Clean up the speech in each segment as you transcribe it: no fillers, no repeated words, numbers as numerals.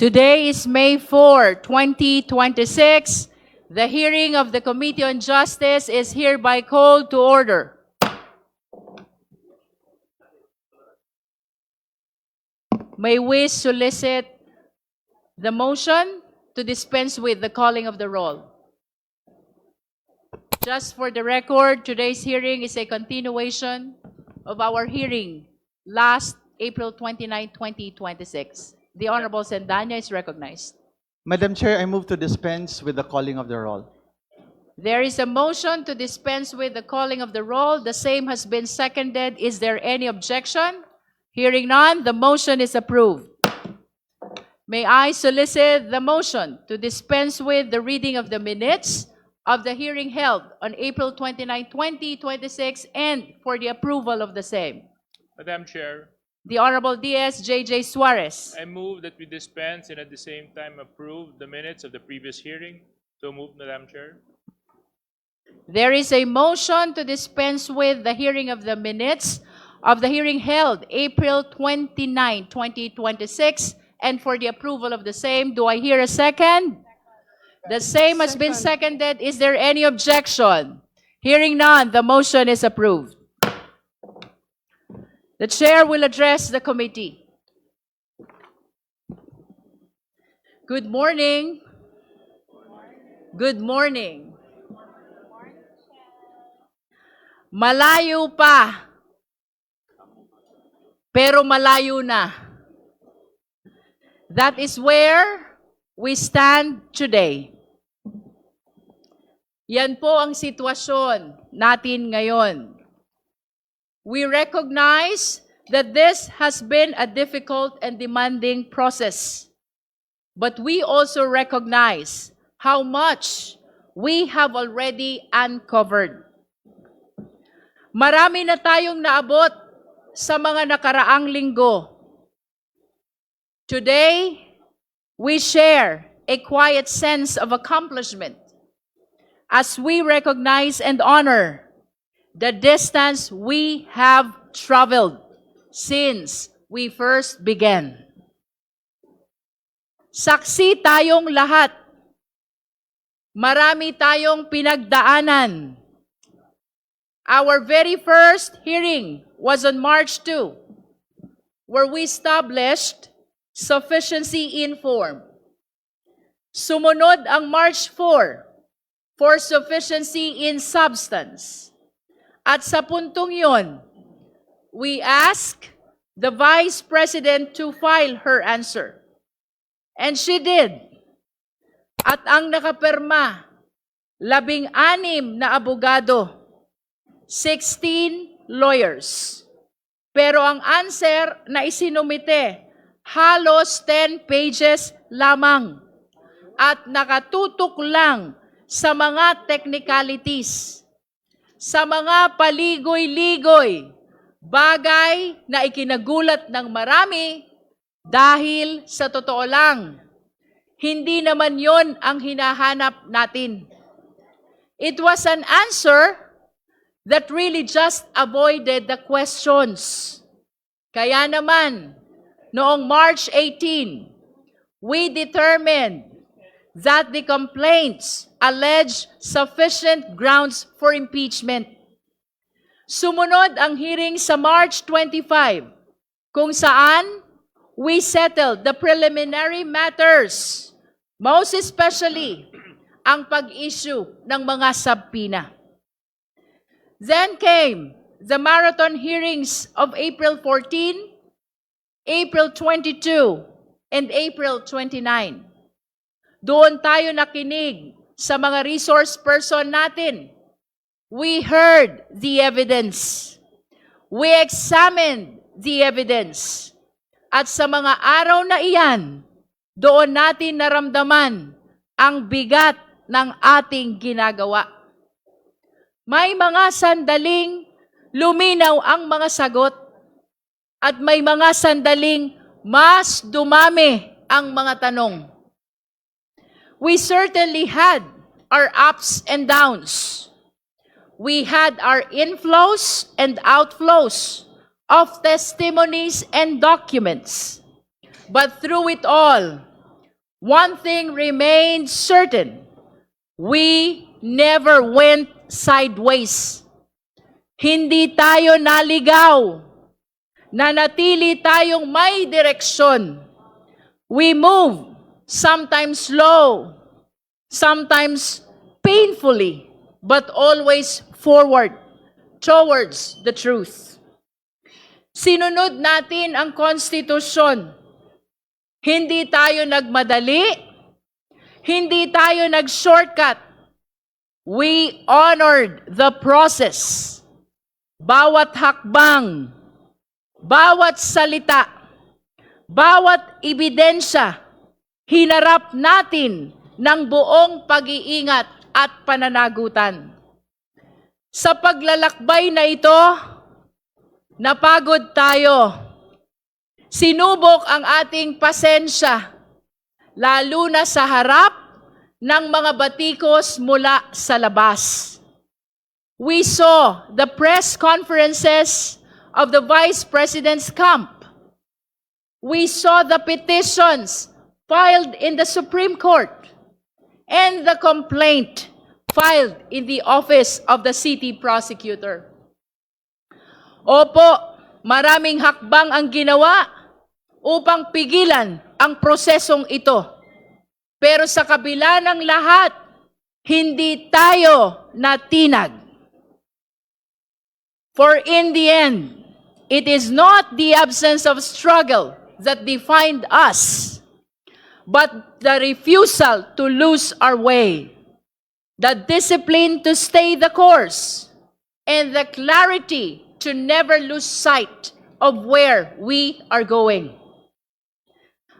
Today is May 4, 2026. The hearing of the Committee on Justice is hereby called to order. May we solicit the motion to dispense with the calling of the roll. Just for the record, today's hearing is a continuation of our hearing last April 29, 2026. The Honorable Sendanya is recognized. Madam Chair, I move to dispense with the calling of the roll. There is a motion to dispense with the calling of the roll. The same has been seconded. Is there any objection? Hearing none, the motion is approved. May I solicit the motion to dispense with the reading of the minutes of the hearing held on April 29, 2026 and for the approval of the same. Madam Chair, The Honorable D.S.J.J. Suarez. I move that we dispense and at the same time approve the minutes of the previous hearing. So moved, Madam Chair. There is a motion to dispense with the hearing of the minutes of the hearing held April 29, 2026 and for the approval of the same. Do I hear a second? The same has been seconded. Is there any objection? Hearing none, the motion is approved. The Chair will address the committee. Good morning. Good morning. Malayo pa, pero malayo na. That is where we stand today. Yan po ang sitwasyon natin ngayon. We recognize that this has been a difficult and demanding process. But we also recognize how much we have already uncovered. Marami na tayong naabot sa mga nakaraang linggo. Today, we share a quiet sense of accomplishment as we recognize and honor the distance we have traveled since we first began. Saksi tayong lahat. Marami tayong pinagdaanan. Our very first hearing was on March 2, where we established sufficiency in form. Sumunod ang March 4 for sufficiency in substance. At sa puntong yon, we asked the Vice President to file her answer. And she did. At ang nakapirma, 16 na abogado, 16 lawyers. Pero ang answer na isinumite, halos 10 pages lamang. At nakatutok lang sa mga technicalities, sa mga paligoy-ligoy, bagay na ikinagulat ng marami dahil sa totoo lang, hindi naman yon ang hinahanap natin. It was an answer that really just avoided the questions. Kaya naman, noong March 18, we determined that the complaints allege sufficient grounds for impeachment. Sumunod ang hearing sa March 25, kung saan we settled the preliminary matters, most especially ang pag-issue ng mga subpoena. Then came the marathon hearings of April 14, April 22, and April 29. Doon tayo nakinig sa mga resource person natin. We heard the evidence. We examined the evidence. At sa mga araw na iyan, doon natin naramdaman ang bigat ng ating ginagawa. May mga sandaling luminaw ang mga sagot at may mga sandaling mas dumami ang mga tanong. We certainly had our ups and downs. We had our inflows and outflows of testimonies and documents. But through it all, one thing remains certain. We never went sideways. Hindi tayo naligaw. Nanatili tayong may direksyon. We move, sometimes slow, sometimes painfully, but always forward towards the truth. Sinunod natin ang konstitusyon. Hindi tayo nagmadali, hindi tayo nag-shortcut. We honored the process. Bawat hakbang, bawat salita, bawat ebidensya, hinarap natin ng buong pag-iingat at pananagutan. Sa paglalakbay na ito, napagod tayo. Sinubok ang ating pasensya, lalo na sa harap ng mga batikos mula sa labas. We saw the press conferences of the Vice President's camp. We saw the petitions filed in the Supreme Court and the complaint filed in the office of the city prosecutor. Opo, maraming hakbang ang ginawa upang pigilan ang prosesong ito. Pero sa kabila ng lahat, hindi tayo natinag. For in the end, it is not the absence of struggle that defined us, but the refusal to lose our way, the discipline to stay the course, and the clarity to never lose sight of where we are going.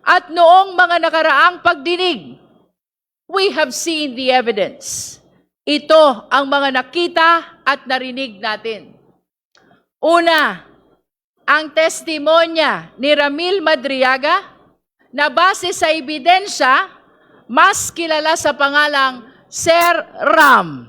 At noong mga nakaraang pagdinig, we have seen the evidence. Ito ang mga nakita at narinig natin. Una, ang testimonya ni Ramil Madriaga na base sa ebidensya, mas kilala sa pangalang Sir Ram.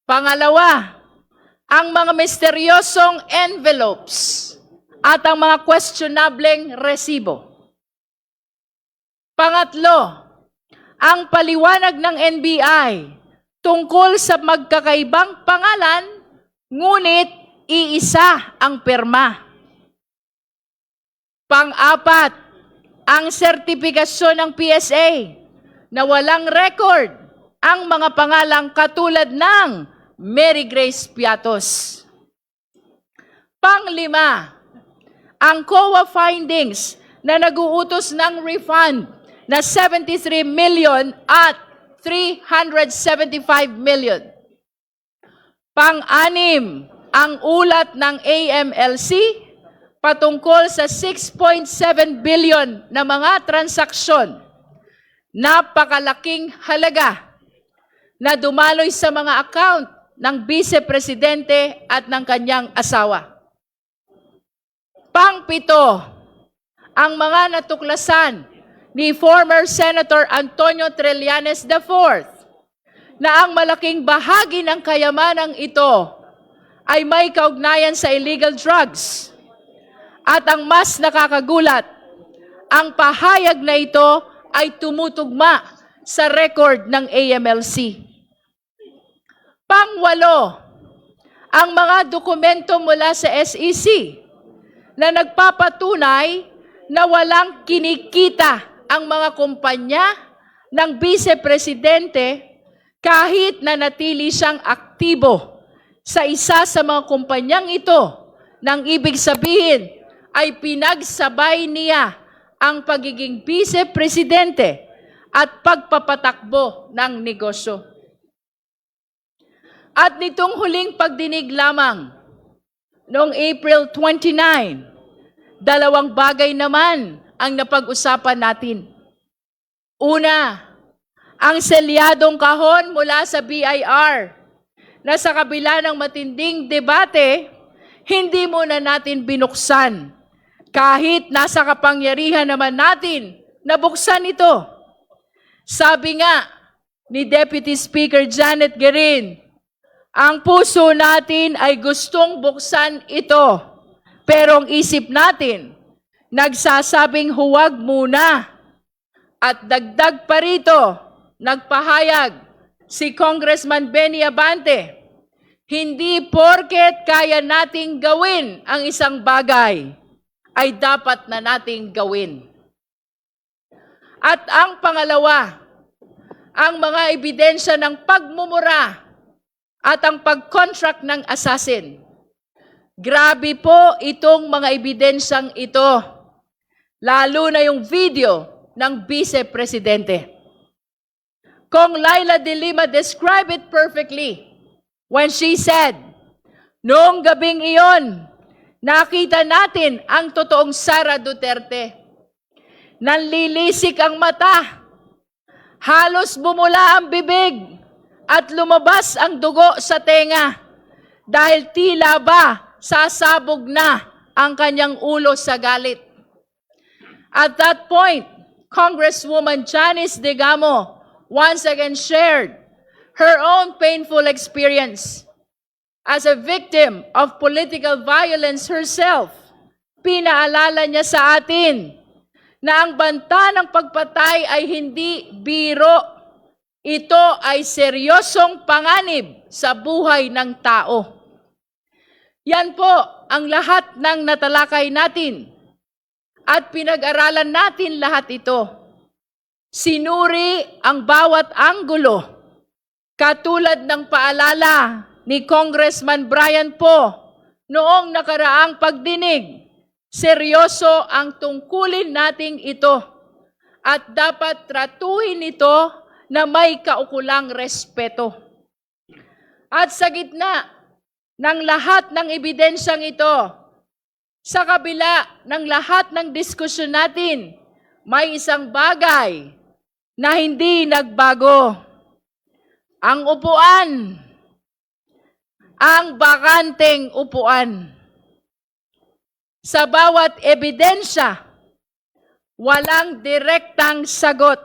Pangalawa, ang mga misteryosong envelopes at ang mga questionableng resibo. Pangatlo, ang paliwanag ng NBI tungkol sa magkakaibang pangalan, ngunit iisa ang pirma. Pang-apat, ang sertipikasyon ng PSA na walang record ang mga pangalang katulad ng Mary Grace Piatos. Pang-lima, ang COA findings na nag-uutos ng refund na 73 million at 375 million. Pang-anim, ang ulat ng AMLC patungkol sa 6.7 billion na mga transaksyon. Napakalaking halaga na dumaloy sa mga account ng Vice Presidente at ng kanyang asawa. Pang-pito, ang mga natuklasan ni former Senator Antonio Trillanes IV na ang malaking bahagi ng kayamanang ito ay may kaugnayan sa illegal drugs. At ang mas nakakagulat, ang pahayag na ito ay tumutugma sa record ng AMLC. Pang-walo, ang mga dokumento mula sa SEC na nagpapatunay na walang kinikita ang mga kumpanya ng Vice Presidente kahit na natili siyang aktibo sa isa sa mga kumpanyang ito, nang ibig sabihin ay pinagsabay niya ang pagiging Vice Presidente at pagpapatakbo ng negosyo. At nitong huling pagdinig lamang, noong April 29, dalawang bagay naman ang napag-usapan natin. Una, ang selyadong kahon mula sa BIR na sa kabila ng matinding debate, hindi muna natin binuksan. Kahit nasa kapangyarihan naman natin na buksan ito. Sabi nga ni Deputy Speaker Janet Guerin, ang puso natin ay gustong buksan ito, pero ang isip natin nagsasabing huwag muna. At dagdag pa rito, nagpahayag si Congressman Benny Abante, hindi porket kaya nating gawin ang isang bagay, ay dapat na nating gawin. At ang pangalawa, ang mga ebidensya ng pagmumura at ang pag-contract ng assassin. Grabe po itong mga ebidensyang ito, lalo na yung video ng Vice Presidente. Kong Laila de Lima described it perfectly when she said, noong gabing iyon, nakita natin ang totoong Sara Duterte. Nanlilisik ang mata, halos bumula ang bibig, at lumabas ang dugo sa tenga dahil tila ba sasabog na ang kanyang ulo sa galit. At that point, Congresswoman Janice Digamo once again shared her own painful experience. As a victim of political violence herself, pinaalala niya sa atin na ang banta ng pagpatay ay hindi biro. Ito ay seryosong panganib sa buhay ng tao. Yan po ang lahat ng natalakay natin at pinag-aralan natin lahat ito. Sinuri ang bawat anggulo, katulad ng paalala ni Congressman Brian Poe noong nakaraang pagdinig. Seryoso ang tungkulin nating ito at dapat tratuhin ito na may kaukulang respeto. At sa gitna ng lahat ng ebidensyang ito, sa kabila ng lahat ng diskusyon natin, may isang bagay na hindi nagbago. Ang upuan, ang bakanteng upuan. Sa bawat ebidensya, walang direktang sagot.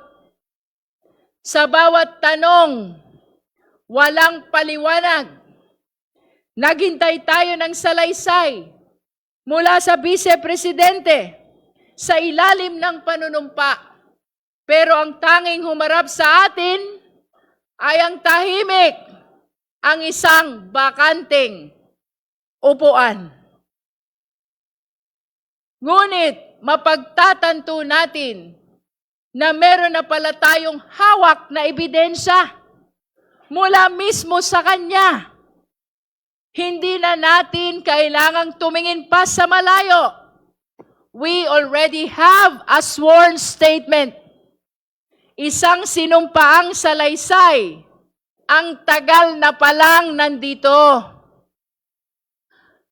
Sa bawat tanong, walang paliwanag. Naghintay tayo ng salaysay mula sa Vice Presidente sa ilalim ng panunumpa. Pero ang tanging humarap sa atin ay ang tahimik, ang isang bakanteng upuan. Ngunit mapagtatanto natin na meron na pala tayong hawak na ebidensya mula mismo sa Kanya. Hindi na natin kailangang tumingin pa sa malayo. We already have a sworn statement. Isang sinumpaang salaysay. Ang tagal na palang nandito.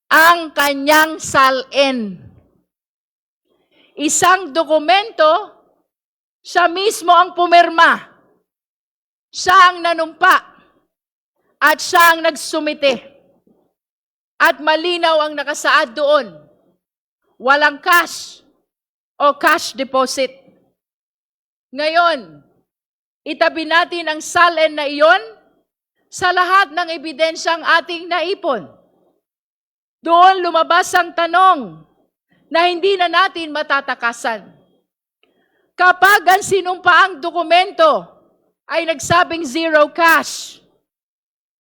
Ang kanyang salin. Isang dokumento, siya mismo ang pumirma. Siya ang nanumpa. At siya ang nagsumite. At malinaw ang nakasaad doon. Walang cash o cash deposit. Ngayon, itabi natin ang salin na iyon sa lahat ng ebidensyang ating naipon. Doon lumabas ang tanong na hindi na natin matatakasan. Kapag ang sinumpaang dokumento ay nagsabing zero cash,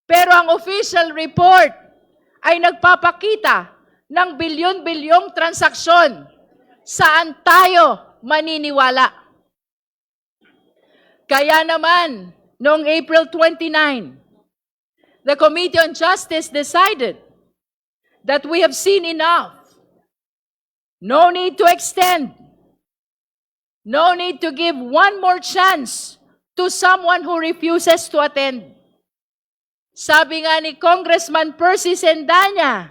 pero ang official report ay nagpapakita ng bilyon-bilyong transaksyon, saan tayo maniniwala? Kaya naman, noong April 29, the Committee on Justice decided that we have seen enough. No need to extend. No need to give one more chance to someone who refuses to attend. Sabi nga ni Congressman Percy Sendanya,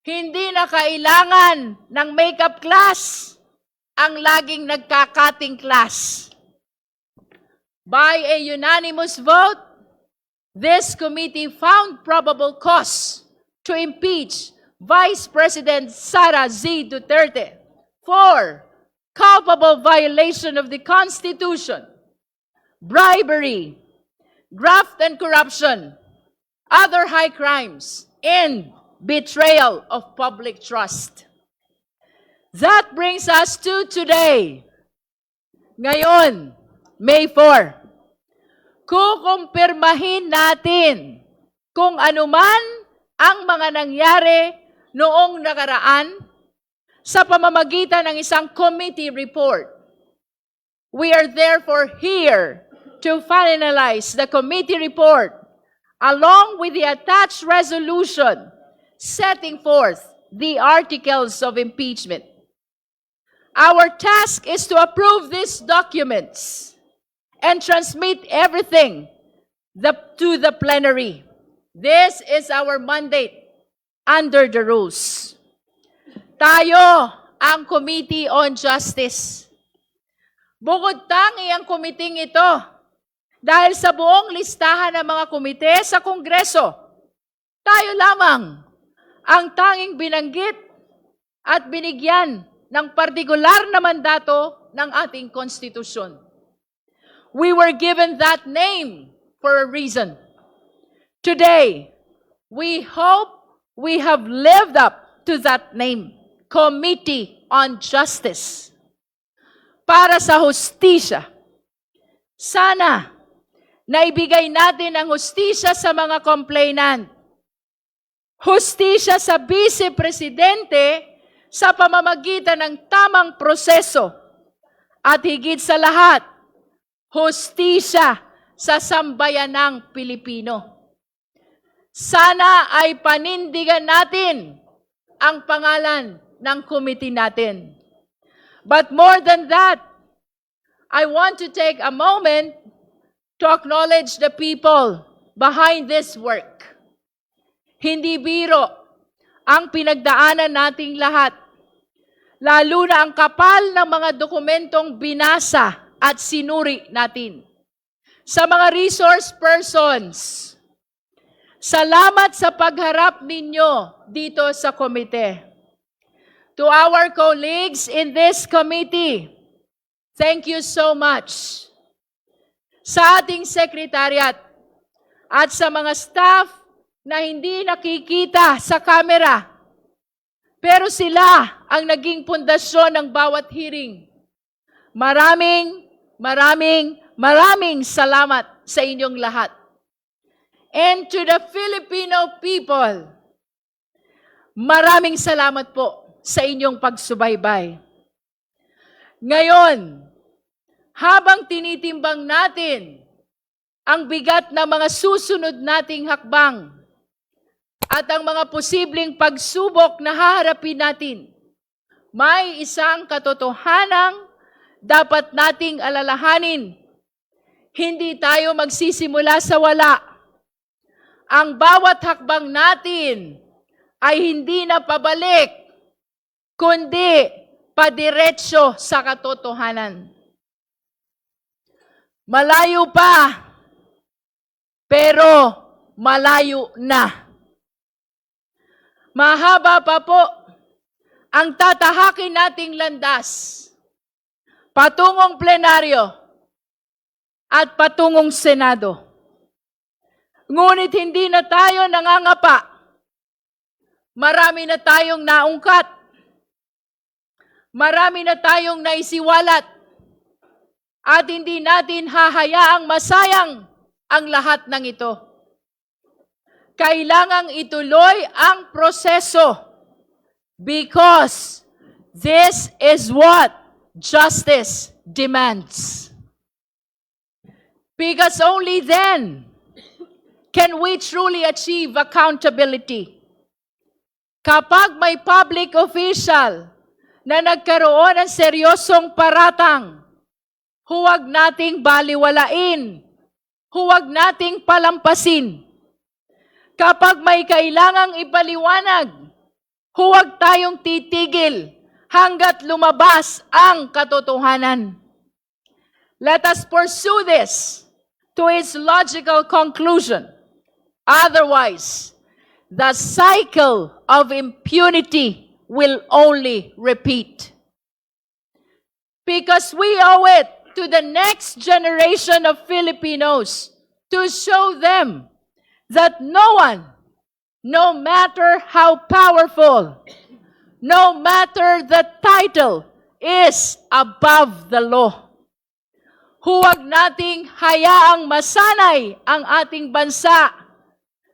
hindi na kailangan ng makeup class ang laging nagkakating class. By a unanimous vote, this committee found probable cause to impeach Vice President Sara Z. Duterte for culpable violation of the Constitution, bribery, graft and corruption, other high crimes, and betrayal of public trust. That brings us to today. Ngayon, May 4, kukumpirmahin natin kung anuman ang mga nangyari noong nakaraan sa pamamagitan ng isang committee report. We are therefore here to finalize the committee report along with the attached resolution setting forth the articles of impeachment. Our task is to approve these documents and transmit everything to the plenary. This is our mandate under the rules. Tayo ang Committee on Justice. Bukod tangi ang committee ito dahil sa buong listahan ng mga komite sa Kongreso, tayo lamang ang tanging binanggit at binigyan ng partikular na mandato ng ating konstitusyon. We were given that name for a reason. Today, we hope we have lived up to that name, Committee on Justice. Para sa hustisya. Sana naibigay natin ang hustisya sa mga complainant. Hustisya sa Vice Presidente sa pamamagitan ng tamang proseso. At higit sa lahat, hustisya sa sambayanang Pilipino. Sana ay panindigan natin ang pangalan ng committee natin. But more than that, I want to take a moment to acknowledge the people behind this work. Hindi biro ang pinagdaanan nating lahat, lalo na ang kapal ng mga dokumentong binasa at sinuri natin. Sa mga resource persons, salamat sa pagharap ninyo dito sa komite. To our colleagues in this committee, thank you so much. Sa ating sekretariat at sa mga staff na hindi nakikita sa kamera, pero sila ang naging pundasyon ng bawat hearing. Maraming salamat sa inyong lahat. And to the Filipino people, maraming salamat po sa inyong pagsubaybay. Ngayon, habang tinitimbang natin ang bigat ng mga susunod nating hakbang at ang mga posibleng pagsubok na haharapin natin, may isang katotohanang dapat nating alalahanin. Hindi tayo magsisimula sa wala. Ang bawat hakbang natin ay hindi na pabalik, kundi padiretso sa katotohanan. Malayo pa, pero malayo na. Mahaba pa po ang tatahakin nating landas patungong plenaryo at patungong Senado. Ngunit hindi na tayo nangangapa. Marami na tayong naungkat. Marami na tayong naisiwalat at hindi natin hahayaang masayang ang lahat ng ito. Kailangang ituloy ang proseso because this is what justice demands. Because only then can we truly achieve accountability. Kapag may public official na nagkaroon ng seryosong paratang, huwag nating baliwalain, huwag nating palampasin. Kapag may kailangang ipaliwanag, huwag tayong titigil hanggat lumabas ang katotohanan. Let us pursue this to its logical conclusion. Otherwise, the cycle of impunity will only repeat. Because we owe it to the next generation of Filipinos to show them that no one, no matter how powerful, no matter the title, is above the law. huwag nating hayaang masanay ang ating bansa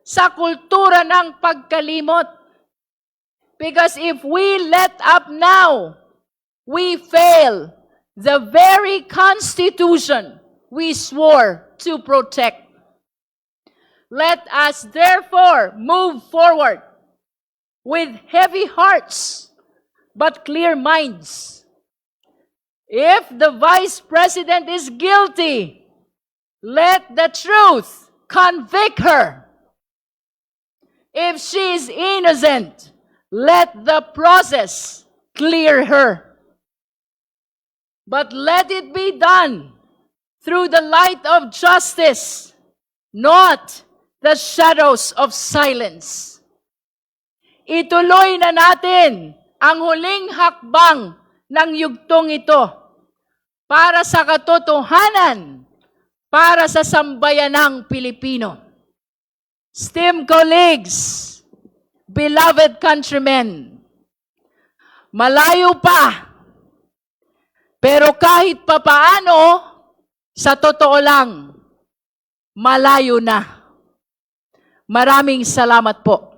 sa kultura ng pagkalimot. Because if we let up now, we fail the very Constitution we swore to protect. Let us therefore move forward with heavy hearts but clear minds. If the Vice President is guilty, let the truth convict her. If she is innocent, let the process clear her. But let it be done through the light of justice, not the shadows of silence. Ituloy na natin ang huling hakbang ng yugtong ito para sa katotohanan, para sa sambayanang Pilipino. Esteemed colleagues, beloved countrymen, malayo pa, pero kahit papaano, sa totoo lang, malayo na. Maraming salamat po.